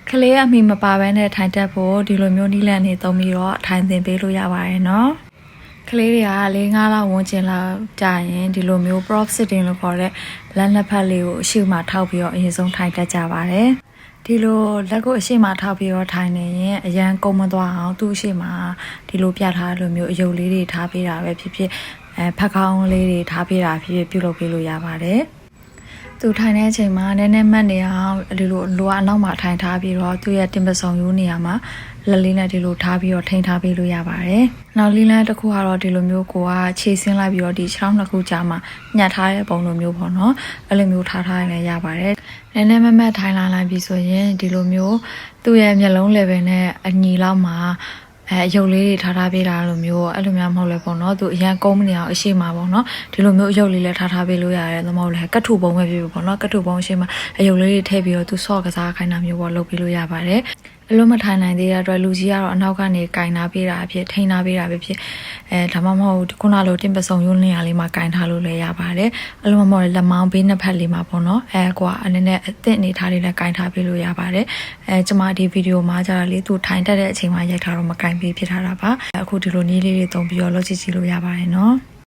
ကလေးအမိမပါဘဲနဲ့ထိုင်တက်ဖို့ဒီလိုမျိုးနီးလန့်နေသုံးပြီးတော့ထိုင်သင်ပေးလို့ရပါတယ်နော်ကလေးတွေက4-5လောက်ဝန်းကျင်လောက်ကြာရင်ဒီလိုမျိုး prop sitting လို့ခေါ်တဲ့လက်နှစ်ဖက်လေးကိုအရှိမထောက်ပြီးတော့အရင်ဆုံးထိုင်တက်ကြပါတယ်ဒီလိုလက်ကိုအရှိမထောက်ပြီးတော့ထိုင်နေရင်အရန်ကုန်မသွားအောင်သူ့အရှိမဒီလိုပြထားလိုမျိုးအယုတ်လေးတွေထားပေးတာပဲဖြစ်ဖြစ်ဖက်ကောင်းလေးတွေထားပေးတာဖြစ်ဖြစ်ပြုလုပ်ပေးလို့ရပါတယ်သူထိုင်တဲ့အချိန်မှာနည်းနည်းမှတ်နေအောင်ဒီလိုလိုအနောက်မှာထိုင်ထားပြီးတော့သူ့ရဲ့တင်ပဆောင်ရိုးနေရာမှာလက်လေးနဲ့ဒီလိုထားပြီးတော့ထိန်းထားပေးလို့ရပါတယ်။နောက်လီလန်းတစ်ခုကတော့ဒီလိုမျိုးကိုကခြေဆင်းလိုက်ပြီးတော့ဒီခြေထောက်နှစ်ခုကြားမှာညှပ်ထားတဲ့ပုံလိုမျိုးပေါ့နော်။အဲ့လိုမျိုးထားရင်လည်းရပါတယ်။နည်းနည်းမမတ်ထိုင်လာလိုက်ပြီးဆိုရင်ဒီလိုမျိုးသူ့ရဲ့မျက်လုံး level နဲ့အညီလောက်မှာရုပ်လေးတွေထားပေးတာလိုမျိုးအဲ့လိုမျိုးမဟုတ်လဲပေါ့နော်သူအရန်ကုန်းမနေအောင်အရှိမပေါ့နော်ဒီလိုမျိုးရုပ်လေးလည်းထားပေးလို့ရတယ်သမဟုတ်လဲကတ်ထူပုံပဲဖြစ်ပေါ့နော်ကတ်ထူပုံအရှိမအရုပ်လေးတွေထည့်ပြီးတော့သူဆော့ကစားခိုင်းတာမျိုးပေါ့လုပ်ပေးလို့ရပါတယ်အလုံးမထိုင်နိုင်သေးတဲ့အတွက်လူကြီးကတော့အနောက်ကနေကင်ထားပေးတာဖြစ်ထိန်းထားပေးတာပဲဖြစ်ဒါမှမဟုတ်ခုနလိုတင်ပစုံရုံးနေရာလေးမှာကင်ထားလို့လည်းရပါတယ်အလုံးမဟုတ်လက်မောင်းဘေးနှစ်ဖက်လေးမှာပေါ့နော်ကွာအနေနဲ့အသင့်အနေထားလေးနဲ့ကင်ထားပေးလို့ရပါတယ်ကျွန်မဒီဗီဒီယိုမှာကြာလေသူထိုင်တက်တဲ့အချိန်မှာရိုက်ထားတော့မကင်ပေးဖြစ်ထားတာပါအခုဒီလိုနည်းလေးတွေသုံးပြီးတော့လုပ်ကြည့်လို့ရပါတယ်နော်